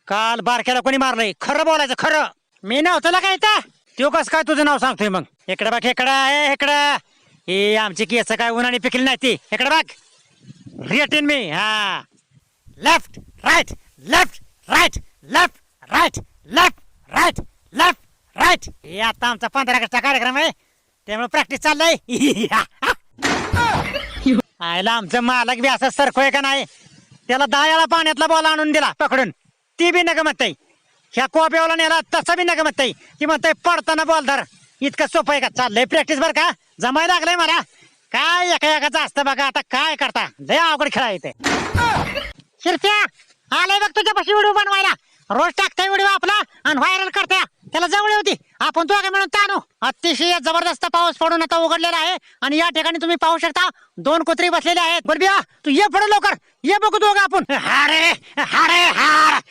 काल बारक्याला कोणी मारलंय? खरं बोलायचं, खरं. मी नव्हतं काय इथं. तो कस काय तुझं नाव सांगतोय मग? इकडे बघ, इकडं. ही आमची केस काय उन्हाने पिकली नाही ती. इकडे बघ, रेटीन मी. हा, left right, left right, left right, left right, left right. हे आता आमचा 15 ऑगस्टचा कार्यक्रम आहे, त्यामुळे प्रॅक्टिस चाललंय. आयला आमचं मालक बी असं सरखोय का नाही? त्याला 10 वेळा पाण्यातला बॉल आणून दिला पकडून, ती बी नका म्हणताय. ह्या कोप्यावला नेला तसा बी नका म्हणताय. ती म्हणताय पडताना बॉल धर. इतकं सोपं आहे का? चाललंय प्रॅक्टिस बर का, जमाय लागलंय मला. काय एका एकाचं असतं बघा. आता काय करता, लय अवघड खेळा येते. शिरप्या आलाय बघ तुझ्यापाशी व्हिडिओ बनवायला. रोज टाकताय व्हिडिओ आपला आणि व्हायरल करताय. त्याला जवळ होती, आपण तो म्हणून ताणू. अतिशय जबरदस्त पाऊस पडून आता उघडलेला आहे आणि या ठिकाणी तुम्ही पाहू शकता 2 कुत्री बसलेले आहेत. बरबिया तू ये पुढे लवकर, ये बघू दोघं आपण. हारे हारे हार.